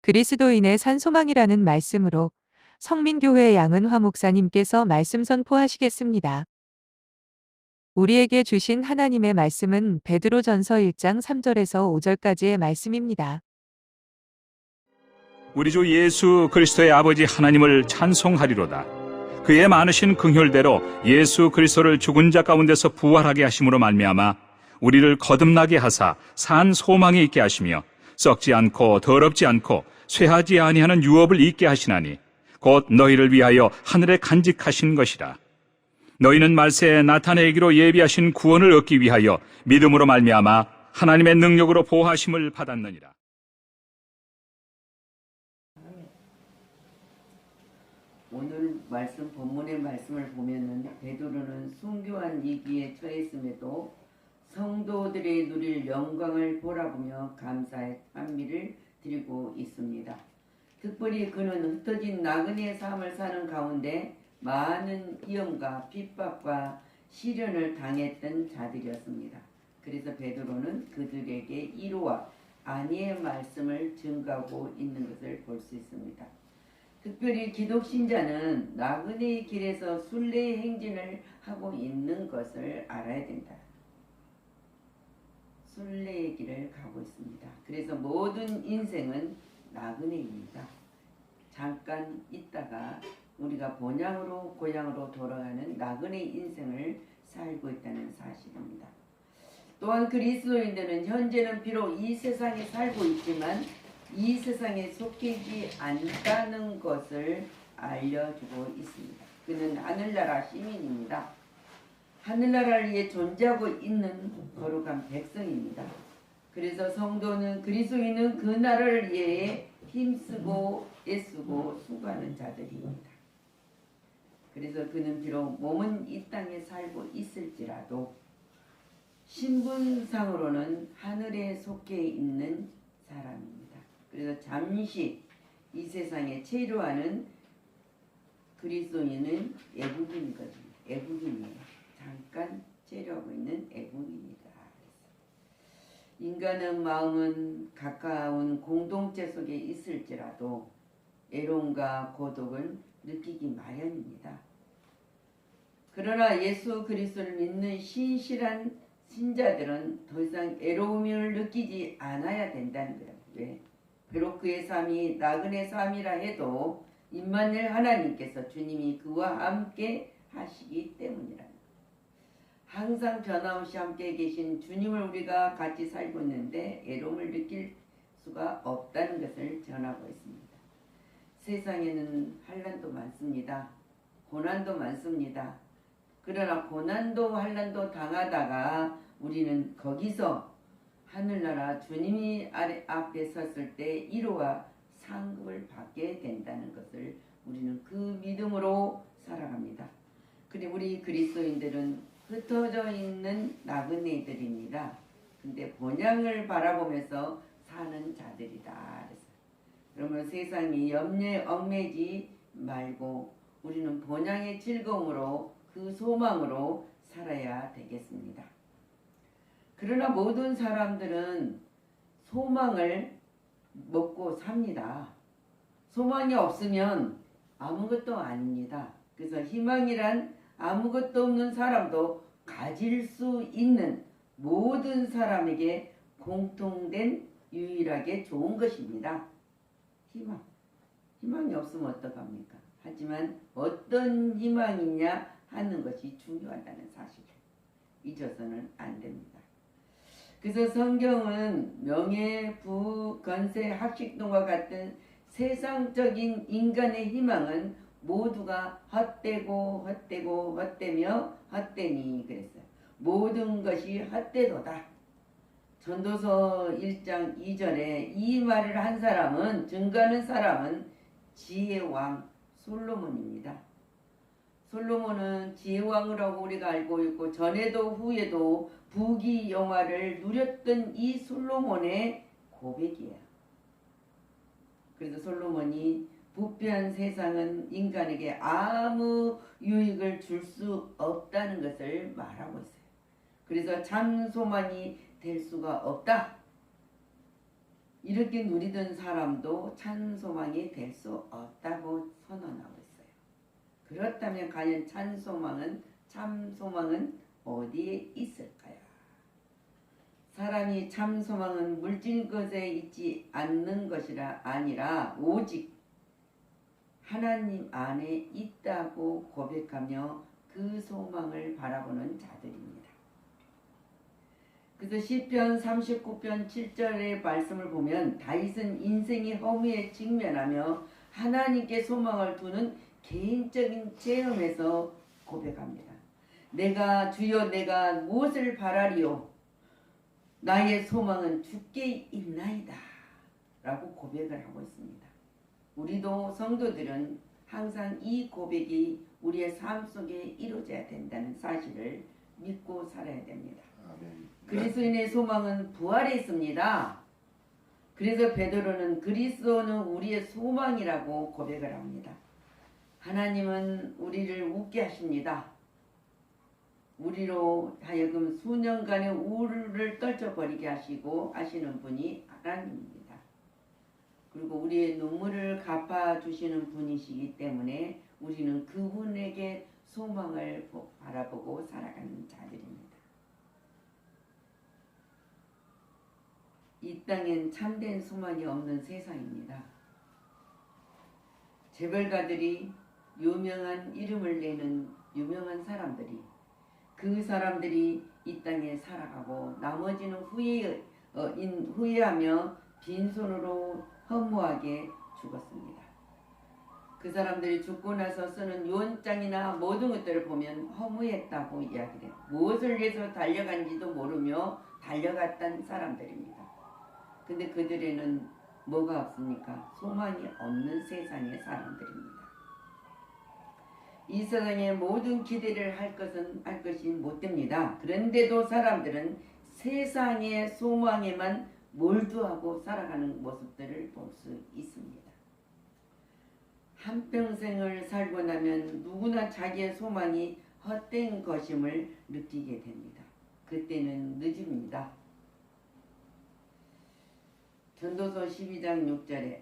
그리스도인의 산 소망이라는 말씀으로 성민교회 양은화 목사님께서 말씀 선포하시겠습니다. 우리에게 주신 하나님의 말씀은 베드로전서 1장 3절에서 5절까지의 말씀입니다. 우리 주 예수 그리스도의 아버지 하나님을 찬송하리로다. 그의 많으신 긍휼대로 예수 그리스도를 죽은 자 가운데서 부활하게 하심으로 말미암아 우리를 거듭나게 하사 산 소망이 있게 하시며 썩지 않고 더럽지 않고 쇠하지 아니하는 유업을 있게 하시나니 곧 너희를 위하여 하늘에 간직하신 것이라. 너희는 말세에 나타내기로 예비하신 구원을 얻기 위하여 믿음으로 말미암아 하나님의 능력으로 보호하심을 받았느니라. 오늘 말씀 본문의 말씀을 보면은 베드로는 순교한 위기에 처했음에도 성도들의 누릴 영광을 바라보며 감사의 찬미를 드리고 있습니다. 특별히 그는 흩어진 나그네 삶을 사는 가운데 많은 위험과 핍박과 시련을 당했던 자들이었습니다. 그래서 베드로는 그들에게 위로와 안위의 말씀을 증가하고 있는 것을 볼 수 있습니다. 특별히 기독신자는 나그네의 길에서 순례의 행진을 하고 있는 것을 알아야 된다. 순례의 길을 가고 있습니다. 그래서 모든 인생은 나그네입니다. 잠깐 있다가 우리가 본향으로 고향으로 돌아가는 나그네 인생을 살고 있다는 사실입니다. 또한 그리스도인들은 현재는 비록 이 세상에 살고 있지만 이 세상에 속해지 않다는 것을 알려주고 있습니다. 그는 하늘나라 시민입니다. 하늘나라를 위해 존재하고 있는 거룩한 백성입니다. 그래서 성도는 그리스도인은 그 나라를 위해 힘쓰고 애쓰고 수고하는 자들입니다. 그래서 그는 비록 몸은 이 땅에 살고 있을지라도 신분상으로는 하늘에 속해 있는 사람입니다. 그래서 잠시 이 세상에 체류하는 그리스도인은 애국인이거든요. 애국인이에요. 잠깐 체류하고 있는 애국인이다. 인간은 마음은 가까운 공동체 속에 있을지라도 애로움과 고독을 느끼기 마련입니다. 그러나 예수 그리스도를 믿는 신실한 신자들은 더 이상 애로움을 느끼지 않아야 된다는 거예요. 왜? 비록 그의 삶이 나그네 삶이라 해도 임마누엘 하나님께서 주님이 그와 함께 하시기 때문이랍니다. 항상 변함없이 함께 계신 주님을 우리가 같이 살고 있는데 애로움을 느낄 수가 없다는 것을 전하고 있습니다. 세상에는 환난도 많습니다. 고난도 많습니다. 그러나 고난도 환난도 당하다가 우리는 거기서 하늘나라 주님이 앞에 섰을 때 위로와 상급을 받게 된다는 것을 우리는 그 믿음으로 살아갑니다. 그리고 우리 그리스도인들은 흩어져 있는 나그네들입니다. 근데 본향을 바라보면서 사는 자들이다. 그러면 세상이 염려에 얽매지 말고 우리는 본향의 즐거움으로 그 소망으로 살아야 되겠습니다. 그러나 모든 사람들은 소망을 먹고 삽니다. 소망이 없으면 아무것도 아닙니다. 그래서 희망이란 아무것도 없는 사람도 가질 수 있는 모든 사람에게 공통된 유일하게 좋은 것입니다. 희망이 없으면 어떡합니까? 하지만 어떤 희망이냐 하는 것이 중요하다는 사실을 잊어서는 안 됩니다. 그래서 성경은 명예, 부, 건세, 학식등과 같은 세상적인 인간의 희망은 모두가 헛되며 헛되니 그랬어요. 모든 것이 헛되도다. 전도서 1장 2절에 이 말을 한 사람은 증거하는 사람은 지혜왕 솔로몬입니다. 솔로몬은 지혜왕이라고 우리가 알고 있고 전에도 후에도 부귀영화를 누렸던 이 솔로몬의 고백이에요. 그래서 솔로몬이 부패한 세상은 인간에게 아무 유익을 줄 수 없다는 것을 말하고 있어요. 그래서 참 소망이 될 수가 없다. 이렇게 누리던 사람도 참 소망이 될 수 없다고 선언하고 있어요. 그렇다면 과연 참 소망은 어디에 있을까요? 사람이 참 소망은 물질 것에 있지 않는 것이라 아니라 오직 하나님 안에 있다고 고백하며 그 소망을 바라보는 자들입니다. 그래서 시편 39편 7절의 말씀을 보면 다윗은 인생의 허무에 직면하며 하나님께 소망을 두는 개인적인 체험에서 고백합니다. 주여 내가 무엇을 바라리요? 나의 소망은 주께 있나이다 라고 고백을 하고 있습니다. 우리도 성도들은 항상 이 고백이 우리의 삶 속에 이루어져야 된다는 사실을 믿고 살아야 됩니다. 그리스도인의 소망은 부활에 있습니다. 그래서 베드로는 그리스도는 우리의 소망이라고 고백을 합니다. 하나님은 우리를 웃게 하십니다. 우리로 하여금 수년간의 우울을 떨쳐버리게 하시는 분이 하나님입니다. 그리고 우리의 눈물을 갚아주시는 분이시기 때문에 우리는 그분에게 소망을 바라보고 살아가는 자들입니다. 이 땅엔 참된 소망이 없는 세상입니다. 재벌가들이 유명한 이름을 내는 유명한 사람들이 그 사람들이 이 땅에 살아가고 나머지는 후회하며 빈손으로 허무하게 죽었습니다. 그 사람들이 죽고 나서 쓰는 유언장이나 모든 것들을 보면 허무했다고 이야기를 해요. 무엇을 위해서 달려간지도 모르며 달려갔던 사람들입니다. 근데 그들에는 뭐가 없습니까? 소망이 없는 세상의 사람들입니다. 이 세상에 모든 기대를 할 것이 못됩니다. 그런데도 사람들은 세상의 소망에만 몰두하고 살아가는 모습들을 볼 수 있습니다. 한평생을 살고 나면 누구나 자기의 소망이 헛된 것임을 느끼게 됩니다. 그때는 늦습니다. 전도서 12장 6절에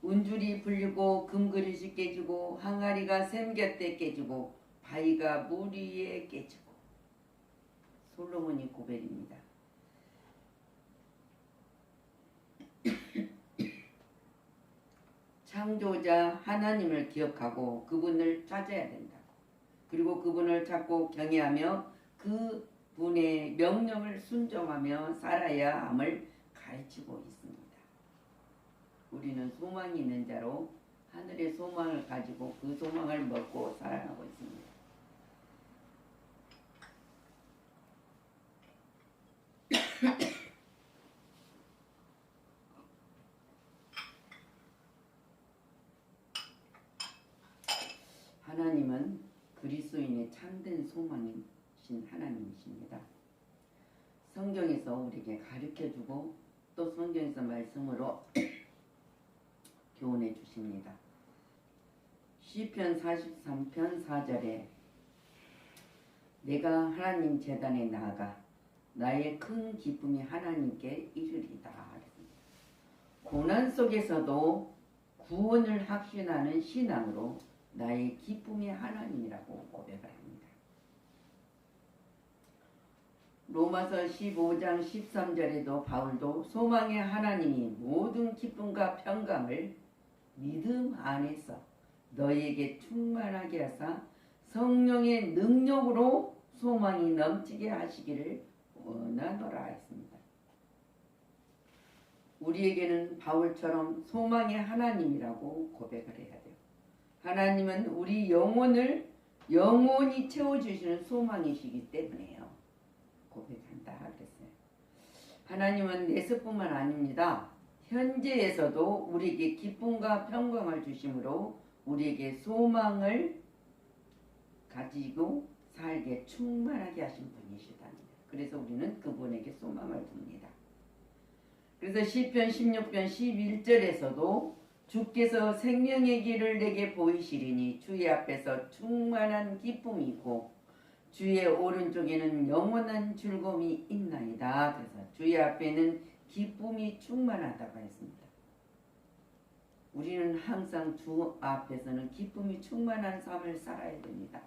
운줄이 불리고 금그릇이 깨지고 항아리가 샘곁에 깨지고 바위가 물 위에 깨지고 솔로몬이 고백입니다. 창조자 하나님을 기억하고 그분을 찾아야 된다고. 그리고 그분을 찾고 경외하며 그분의 명령을 순종하며 살아야 함을 가르치고 있습니다. 우리는 소망이 있는 자로 하늘의 소망을 가지고 그 소망을 먹고 살아가고 있습니다. 하나님은 그리스도인의 참된 소망이신 하나님이십니다. 성경에서 우리에게 가르쳐주고 또 성경에서 말씀으로 교훈해 주십니다. 시편 43편 4절에 내가 하나님 제단에 나아가 나의 큰 기쁨이 하나님께 이르리다. 고난 속에서도 구원을 확신하는 신앙으로 나의 기쁨이 하나님이라고 고백을 합니다. 로마서 15장 13절에도 바울도 소망의 하나님이 모든 기쁨과 평강을 믿음 안에서 너희에게 충만하게 하사 성령의 능력으로 소망이 넘치게 하시기를 원하노라 했습니다. 우리에게는 바울처럼 소망의 하나님이라고 고백을 해야 돼요. 하나님은 우리 영혼을 영원히 채워주시는 소망이시기 때문에요. 고백한다 그랬어요. 하나님은 내세뿐만 아닙니다. 현재에서도 우리에게 기쁨과 평강을 주심으로 우리에게 소망을 가지고 살게 충만하게 하신 분이시답니다. 그래서 우리는 그분에게 소망을 둡니다. 그래서 시편 16편 11절에서도 주께서 생명의 길을 내게 보이시리니 주의 앞에서 충만한 기쁨이 있고 주의 오른쪽에는 영원한 즐거움이 있나이다. 그래서 주의 앞에는 기쁨이 충만하다고 했습니다. 우리는 항상 주 앞에서는 기쁨이 충만한 삶을 살아야 됩니다.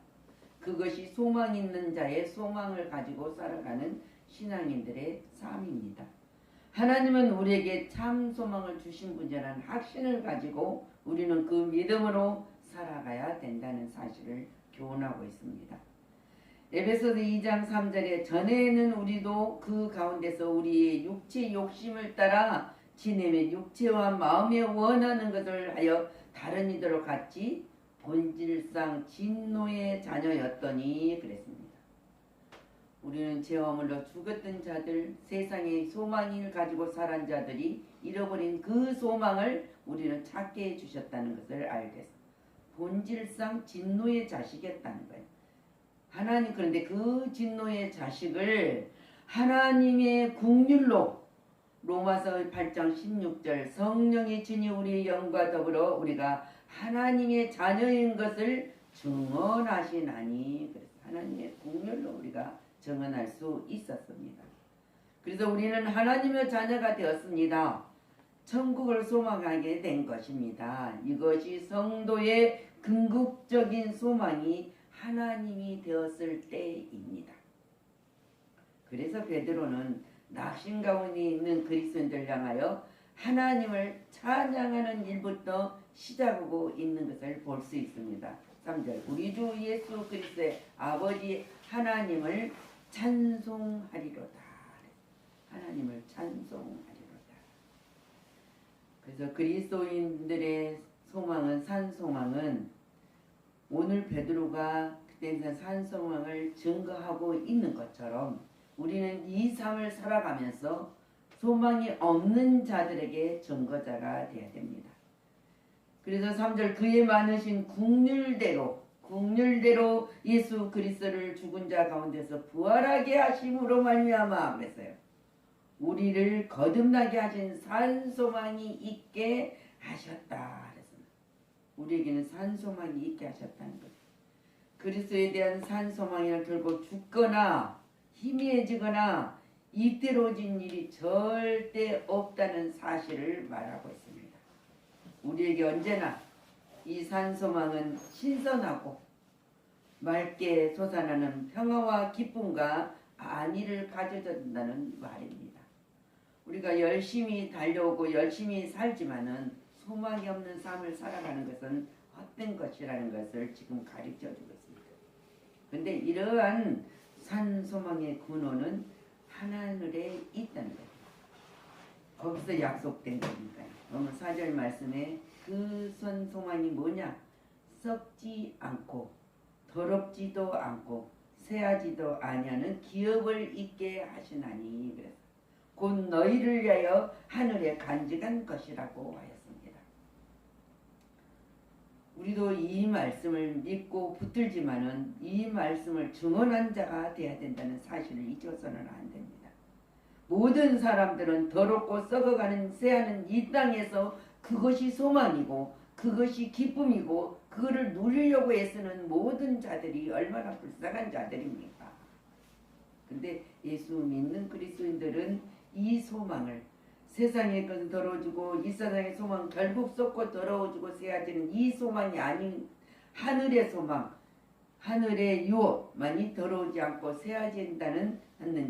그것이 소망 있는 자의 소망을 가지고 살아가는 신앙인들의 삶입니다. 하나님은 우리에게 참 소망을 주신 분이라는 확신을 가지고 우리는 그 믿음으로 살아가야 된다는 사실을 교훈하고 있습니다. 에베소서 2장 3절에 전에는 우리도 그 가운데서 우리의 육체 욕심을 따라 지내며 육체와 마음에 원하는 것을 하여 다른 이들과 같이 본질상 진노의 자녀였더니 그랬습니다. 우리는 죄와 물로 죽었던 자들, 세상의 소망을 가지고 살은 자들이 잃어버린 그 소망을 우리는 찾게 해주셨다는 것을 알겠습니다. 본질상 진노의 자식이었다는 거예요. 하나님, 그런데 그 진노의 자식을 하나님의 긍휼로 로마서 8장 16절 성령의 진이 우리의 영과 더불어 우리가 하나님의 자녀인 것을 증언하시나니, 그래서 하나님의 긍휼로 우리가 증언할 수 있었습니다. 그래서 우리는 하나님의 자녀가 되었습니다. 천국을 소망하게 된 것입니다. 이것이 성도의 궁극적인 소망이 하나님이 되었을 때입니다. 그래서 베드로는 낙심 가운데 있는 그리스도인들 향하여 하나님을 찬양하는 일부터 시작하고 있는 것을 볼 수 있습니다. 3절 우리 주 예수 그리스도의 아버지 하나님을 찬송하리로다. 하나님을 찬송하리로다. 그래서 그리스도인들의 소망은 산소망은 오늘 베드로가 그때 산소망을 증거하고 있는 것처럼 우리는 이 삶을 살아가면서 소망이 없는 자들에게 증거자가 되어야 됩니다. 그래서 3절 그의 많으신 긍휼대로 예수 그리스도를 죽은 자 가운데서 부활하게 하심으로 말미암아 그랬어요. 우리를 거듭나게 하신 산소망이 있게 하셨다. 그랬습니다. 우리에게는 산소망이 있게 하셨다는 거죠. 그리스도에 대한 산소망이란 결국 죽거나 희미해지거나 이때로진 일이 절대 없다는 사실을 말하고 있습니다. 우리에게 언제나 이 산소망은 신선하고 맑게 솟아나는 평화와 기쁨과 안위를 가져준다는 말입니다. 우리가 열심히 달려오고 열심히 살지만은 소망이 없는 삶을 살아가는 것은 헛된 것이라는 것을 지금 가르쳐주고 있습니다. 그런데 이러한 산소망의 근원은 하늘에 있다는 거예요. 거기서 약속된 거니까요. 오늘 4절 말씀에 그 산소망이 뭐냐? 썩지 않고 더럽지도 않고 새하지도 아니하는 기업을 있게 하시나니 그래서 곧 너희를 위하여 하늘에 간직한 것이라고 하였습니다. 우리도 이 말씀을 믿고 붙들지만은 이 말씀을 증언한 자가 되어야 된다는 사실을 잊어서는 안 됩니다. 모든 사람들은 더럽고 썩어가는 새하는 이 땅에서 그것이 소망이고 그것이 기쁨이고 그거를 누리려고 애쓰는 모든 자들이 얼마나 불쌍한 자들입니까? 근데 예수 믿는 그리스도인들은 이 소망을 세상의 것은 더러워지고 이 세상의 소망 결국 썩고 더러워지고 새하지는 이 소망이 아닌 하늘의 소망, 하늘의 유업만이 더러우지 않고 새하진다는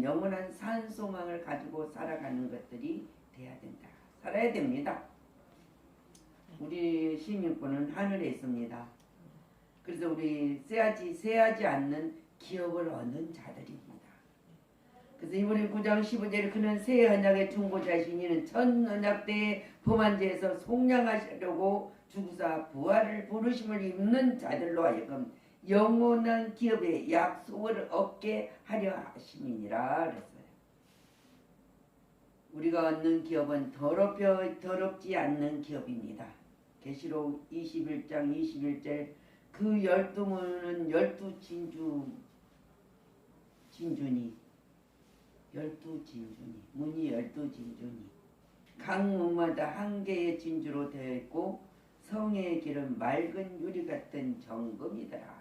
영원한 산 소망을 가지고 살아가는 것들이 돼야 된다. 살아야 됩니다. 우리 시민권은 하늘에 있습니다. 그래서 우리 새하지 않는 기업을 얻는 자들입니다. 그래서 이번에 9장 15절에 그는 새 언약의 중보자이신 이는 전 언약 때의 범한죄에서 속량하시려고 주구사 부활을 부르심을 입는 자들로 하여금 영원한 기업의 약속을 얻게 하려 하심이니라 그랬어요. 우리가 얻는 기업은 더럽지 않는 기업입니다. 계시록 21장 21절 그 12문은 12진주니 12진주니 문이 12진주니 각 문마다 한 개의 진주로 되어 있고 성의 길은 맑은 유리 같은 정금이더라.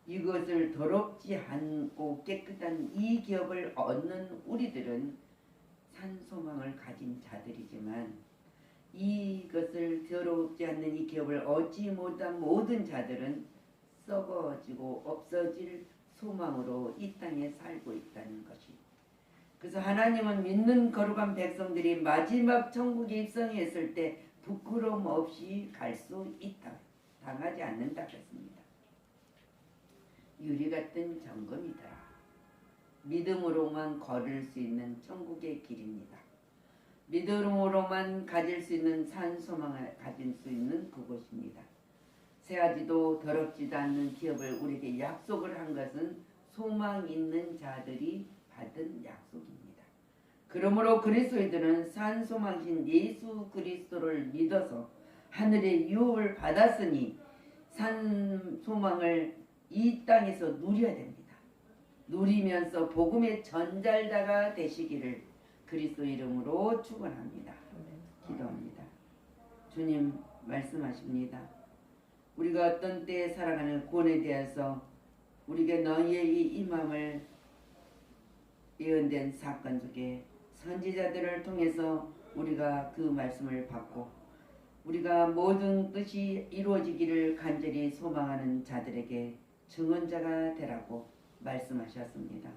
이것을 더럽지 않고 깨끗한 이 기업을 얻는 우리들은 산 소망을 가진 자들이지만 이것을 더럽지 않는 이 기업을 얻지 못한 모든 자들은 썩어지고 없어질 소망으로 이 땅에 살고 있다는 것이. 그래서 하나님은 믿는 거룩한 백성들이 마지막 천국에 입성했을 때 부끄러움 없이 갈 수 있다. 당하지 않는다 그랬습니다. 유리 같은 점검이더라. 믿음으로만 걸을 수 있는 천국의 길입니다. 믿음으로만 가질 수 있는 산 소망을 가질 수 있는 그곳입니다. 새하지도 더럽지도 않는 기업을 우리에게 약속을 한 것은 소망 있는 자들이 받은 약속입니다. 그러므로 그리스도인들은 산 소망이신 예수 그리스도를 믿어서 하늘의 유업을 받았으니 산 소망을 이 땅에서 누려야 됩니다. 누리면서 복음의 전달자가 되시기를 그리스도 이름으로 축원합니다. 기도합니다. 주님 말씀하십니다. 우리가 어떤 때에 살아가는 구원에 대해서 우리에게 너희의 이 임함을 예언된 사건 속에 선지자들을 통해서 우리가 그 말씀을 받고 우리가 모든 뜻이 이루어지기를 간절히 소망하는 자들에게 증언자가 되라고 말씀하셨습니다.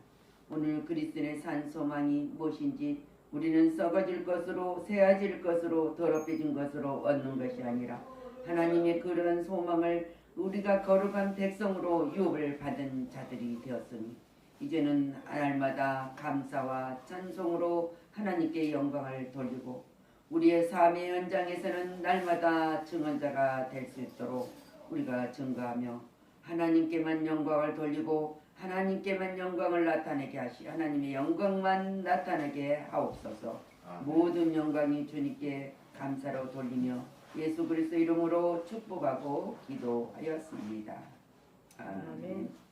오늘 그리스도의 산 소망이 무엇인지 우리는 썩어질 것으로 새어질 것으로 더럽혀진 것으로 얻는 것이 아니라 하나님의 그러한 소망을 우리가 거룩한 백성으로 유업을 받은 자들이 되었으니 이제는 날마다 감사와 찬송으로 하나님께 영광을 돌리고 우리의 삶의 현장에서는 날마다 증언자가 될 수 있도록 우리가 증거하며 하나님께만 영광을 돌리고 하나님께만 영광을 나타내게 하시 하나님의 영광만 나타나게 하옵소서. 모든 영광이 주님께 감사로 돌리며 예수 그리스도 이름으로 축복하고 기도하였습니다. 아멘.